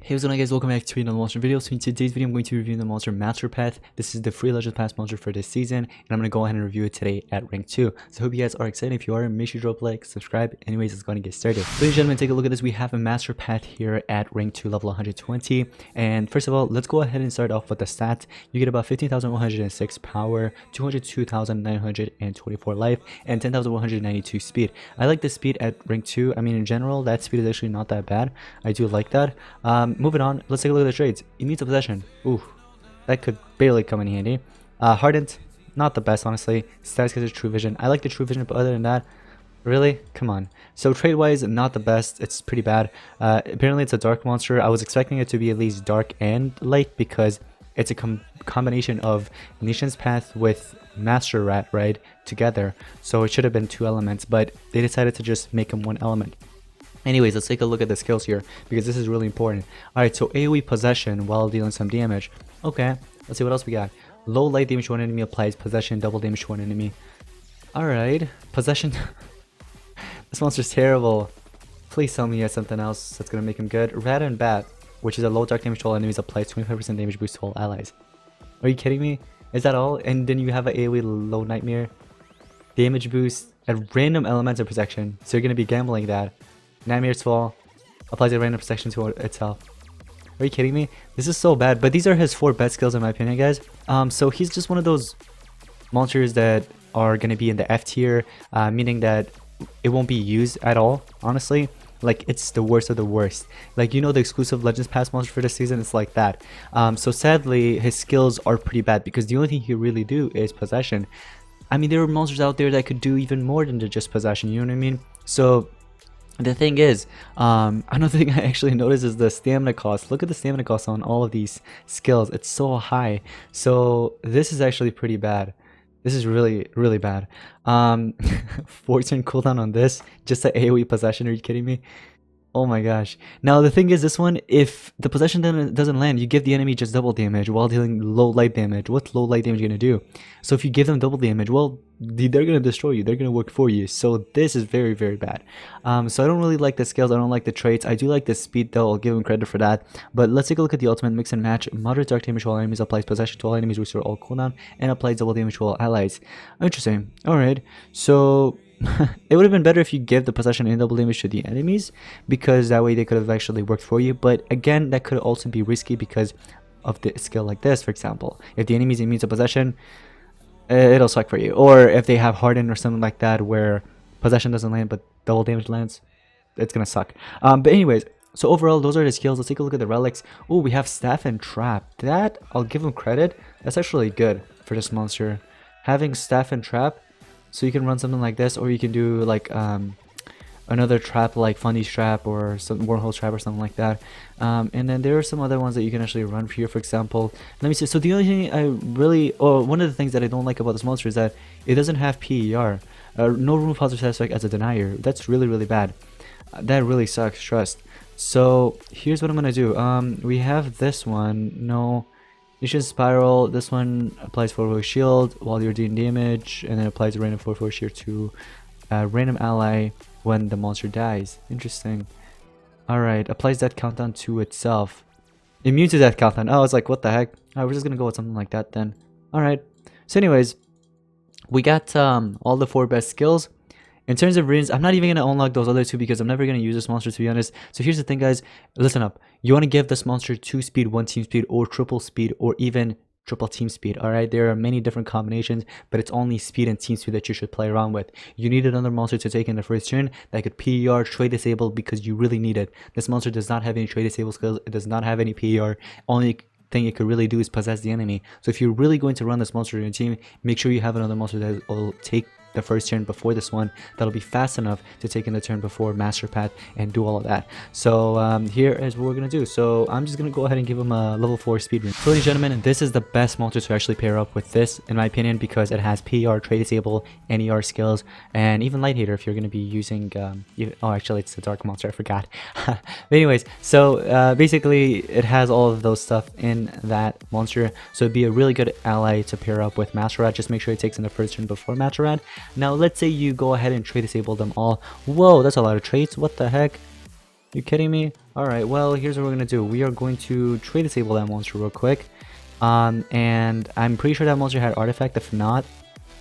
Hey, what's going on guys, welcome back to another monster video. So in today's video I'm going to be reviewing the monster Master Path. This is the free Legends Pass monster for this season, and I'm going to go ahead and review it today at rank 2. So I hope you guys are excited. If you are, make sure you drop a like, subscribe. Anyways, let's go ahead and get started. Ladies and gentlemen, take a look at this. We have a Master Path here at rank 2 level 120. And first of all, let's go ahead and start off with the stats. You get about 15,106 power, 202,924 life, and 10,192 speed. I like the speed at rank 2. I mean, in general, that speed is actually not that bad. I do like that. Moving on, let's take a look at the trades. Immune to possession. Ooh, that could barely come in handy. Hardened, not the best, honestly. Status gets true vision. I like the true vision, but other than that, really, come on. So trade wise, not the best. It's pretty bad. Apparently it's a dark monster. I was expecting it to be at least dark and light because it's a combination of Nation's Path with Master Rat, right, together. So it should have been 2 elements, but they decided to just make him 1 element. Anyways, let's take a look at the skills here because this is really important. Alright, so AoE possession while dealing some damage. Okay, let's see what else we got. Low light damage to one enemy applies possession, double damage to one enemy. Alright, possession. This monster's terrible. Please tell me he has something else that's gonna make him good. Rat and Bat, which is a low dark damage to all enemies, applies 25% damage boost to all allies. Are you kidding me? Is that all? And then you have an AoE low nightmare. Damage boost at random elements of protection. So you're gonna be gambling that. Nightmare's Fall applies a random protection to itself. Are you kidding me? This is so bad, but these are his 4 best skills in my opinion, guys. So he's just one of those monsters that are going to be in the F tier, meaning that it won't be used at all, honestly. Like, it's the worst of the worst. Like, you know, the exclusive Legends Pass monster for this season, it's like that. So sadly, his skills are pretty bad because the only thing he really do is possession. I mean, there are monsters out there that could do even more than just possession, you know what I mean? So the thing is, another thing I actually noticed is the stamina cost. Look at the stamina cost on all of these skills. It's so high. So this is actually pretty bad. This is really, really bad. 4-turn cooldown on this. Just an AoE possession. Are you kidding me? Oh my gosh. Now the thing is, this one, if the possession doesn't land, you give the enemy just double damage while dealing low light damage. What's low light damage gonna do? So if you give them double damage, well, they're gonna destroy you. They're gonna work for you. So this is very, very bad. So I don't really like the skills. I don't like the traits. I do like the speed though. I'll give him credit for that. But let's take a look at the ultimate mix and match. Moderate dark damage to all enemies, applies possession to all enemies, restore all cooldown, and applies double damage to all allies. Interesting. Alright. So it would have been better if you give the possession and double damage to the enemies, because that way they could have actually worked for you. But again, that could also be risky because of the skill like this, for example. If the enemy's immune to possession, it'll suck for you. Or if they have hardened or something like that where possession doesn't land but double damage lands, it's gonna suck. But anyways, so overall those are the skills. Let's take a look at the relics. Oh, we have Staff and Trap. That, I'll give him credit. That's actually good for this monster. Having Staff and Trap, so you can run something like this, or you can do like another trap like Fundy's Trap or some Wormhole's Trap or something like that. And then there are some other ones that you can actually run here, for example. Let me see. So the only thing I really, or one of the things that I don't like about this monster is that it doesn't have PER. No room of positive status effect as a denier. That's really, really bad. That really sucks, trust. So here's what I'm gonna do. We have this one. No. Nation Spiral, this one applies 4-4 shield while you're doing damage, and then applies a random 4-4 shield to a random ally when the monster dies. Interesting. Alright, applies that countdown to itself. Immune to that countdown. Oh, I was like, what the heck? Alright, we're just gonna go with something like that then. Alright. So anyways, we got all the 4 best skills. In terms of runes, I'm not even going to unlock those other 2 because I'm never going to use this monster, to be honest. So here's the thing, guys. Listen up. You want to give this monster 2 speed, 1 team speed, or triple speed, or even triple team speed. Alright, there are many different combinations, but it's only speed and team speed that you should play around with. You need another monster to take in the first turn that could PER, trade disable, because you really need it. This monster does not have any trade disable skills. It does not have any PER. Only thing it could really do is possess the enemy. So if you're really going to run this monster in your team, make sure you have another monster that will take the first turn before this one, that'll be fast enough to take in the turn before Master Path and do all of that. So here is what we're gonna do. So I'm just gonna go ahead and give him a level 4 speed rune. So ladies and gentlemen, this is the best monster to actually pair up with this, in my opinion, because it has PR, trade disable, NER skills, and even light hater if you're gonna be using oh, actually it's a dark monster, I forgot. But anyways, so basically it has all of those stuff in that monster, so it'd be a really good ally to pair up with Master Rat. Just make sure it takes in the first turn before Master Rat. Now let's say you go ahead and trade disable them all. Whoa, that's a lot of traits. What the heck? You kidding me? Alright, well, here's what we're gonna do. We are going to trade disable that monster real quick. And I'm pretty sure that monster had artifact. If not,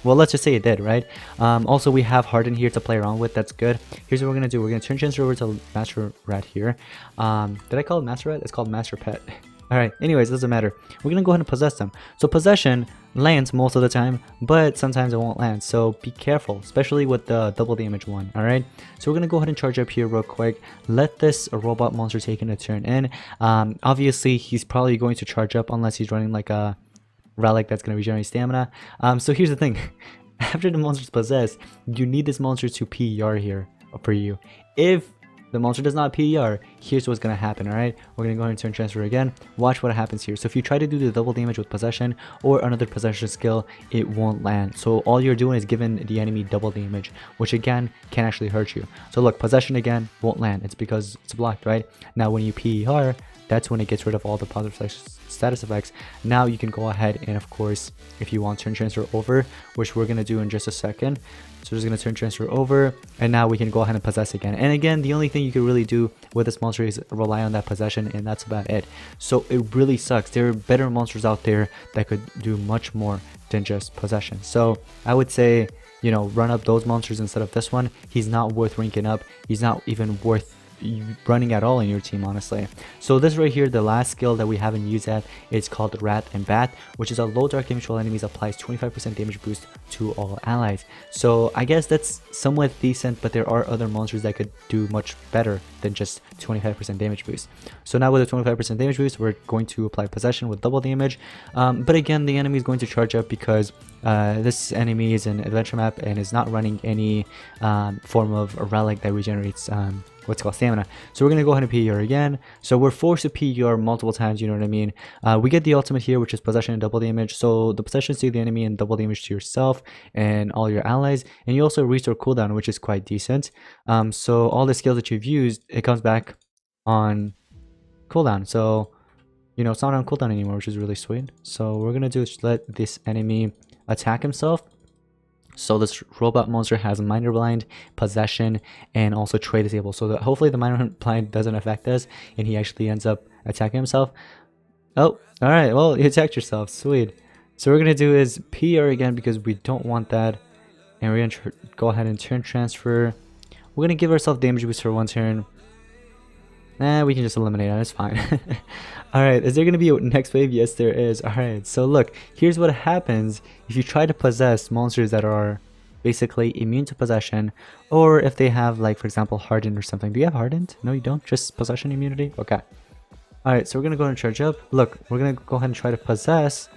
well, let's just say it did, right? Also, we have Harden here to play around with. That's good. Here's what we're gonna do. We're gonna turn transfer over to Master Rat here. Did I call it Master Rat? It's called Master Pet. Alright, anyways, it doesn't matter. We're gonna go ahead and possess them. So possession lands most of the time, but sometimes it won't land. So be careful, especially with the double damage one. Alright, so we're gonna go ahead and charge up here real quick. Let this robot monster take in a turn in. Obviously, he's probably going to charge up unless he's running like a relic that's going to regenerate stamina. So here's the thing. After the monster's possessed, you need this monster to PER here for you. If the monster does not PER, here's what's going to happen, alright? We're going to go ahead and turn transfer again. Watch what happens here. So if you try to do the double damage with possession or another possession skill, it won't land. So all you're doing is giving the enemy double damage, which again can actually hurt you. So look, possession again won't land. It's because it's blocked, right? Now when you PER, that's when it gets rid of all the positive status effects. Now you can go ahead and, of course, if you want, turn transfer over, which we're going to do in just a second. So we're just going to turn transfer over, and now we can go ahead and possess again. And again, the only thing you can really do with this monster is rely on that possession, and that's about it. So it really sucks. There are better monsters out there that could do much more than just possession. So I would say, you know, run up those monsters instead of this one. He's not worth ranking up. He's not even worth running at all in your team, honestly. So this right here, the last skill that we haven't used yet, it's called Rat and Bat, which is a low dark damage to all enemies, applies 25% damage boost to all allies. So I guess that's somewhat decent, but there are other monsters that could do much better than just 25% damage boost. So now with a 25% damage boost, we're going to apply possession with double damage, but again, the enemy is going to charge up because this enemy is an adventure map and is not running any form of a relic that regenerates what's called stamina. So we're going to go ahead and PER again. So we're forced to PER multiple times, you know what I mean? We get the ultimate here, which is possession and double damage. So the possession to the enemy and double damage to yourself and all your allies. And you also restore cooldown, which is quite decent. So all the skills that you've used, it comes back on cooldown. So, you know, it's not on cooldown anymore, which is really sweet. So we're going to do is let this enemy attack himself. So this robot monster has minor blind, possession, and also trade disable. So hopefully the minor blind doesn't affect us and he actually ends up attacking himself. Oh, alright, well, you attacked yourself. Sweet. So what we're going to do is PER again because we don't want that. And we're going to go ahead and turn transfer. We're going to give ourselves damage boost for one turn. We can just eliminate it. It's fine. Alright, is there going to be a next wave? Yes, there is. Alright, so look, here's what happens if you try to possess monsters that are basically immune to possession, or if they have, like, for example, hardened or something. Do you have hardened? No, you don't? Just possession immunity? Okay. Alright, so we're going to go and charge up. Look, we're going to go ahead and try to possess,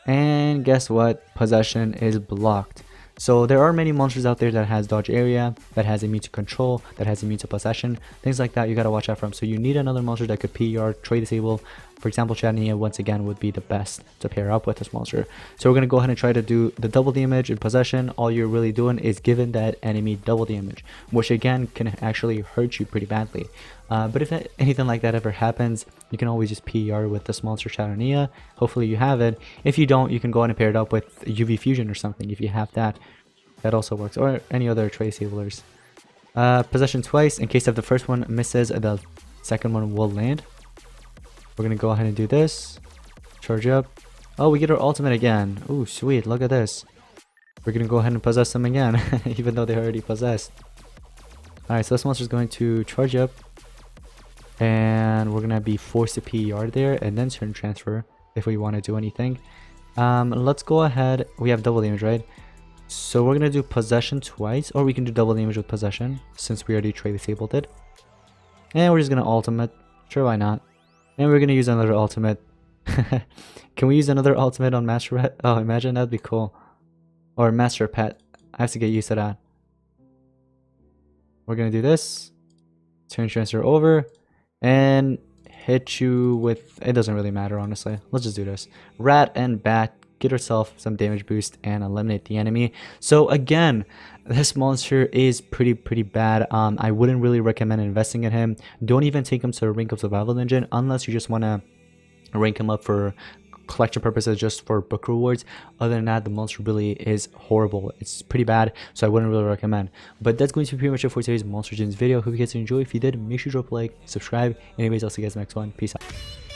and guess what? Possession is blocked. So there are many monsters out there that has dodge area, that has immune to control, that has immune to possession, things like that you gotta watch out from. So you need another monster that could PER, trade disable. For example, Chadnia once again would be the best to pair up with this monster. So we're gonna go ahead and try to do the double damage in possession. All you're really doing is giving that enemy double damage, which again can actually hurt you pretty badly. But if anything like that ever happens, you can always just PER with this monster Chadnia. Hopefully you have it. If you don't, you can go ahead and pair it up with UV Fusion or something. If you have that, that also works, or any other trade disablers. Possession twice. In case if the first one misses, the second one will land. We're gonna go ahead and do this. Charge up. Oh, we get our ultimate again. Ooh, sweet. Look at this. We're gonna go ahead and possess them again, even though they're already possessed. Alright, so this monster's going to charge up. And we're gonna be forced to PER there and then turn transfer if we want to do anything. Let's go ahead. We have double damage, right? So we're gonna do possession twice, or we can do double damage with possession since we already trade disabled it. And we're just gonna ultimate. Sure, why not? And we're gonna use another ultimate. Can we use another ultimate on Master Rat? Oh, imagine, that'd be cool. Or Master Pet. I have to get used to that. We're gonna do this. Turn transfer over. And hit you with... It doesn't really matter, honestly. Let's just do this. Rat and Bat. Get yourself some damage boost and eliminate the enemy. So again, this monster is pretty bad. I wouldn't really recommend investing in him. Don't even take him to a rank of survival dungeon unless you just want to rank him up for collection purposes, just for book rewards. Other than that, the monster ability is horrible. It's pretty bad, so I wouldn't really recommend. But that's going to be pretty much it for today's Monster Gyms video. Hope you guys enjoy. If you did, make sure to drop a like, subscribe. Anyways, I'll see you guys in the next one. Peace out.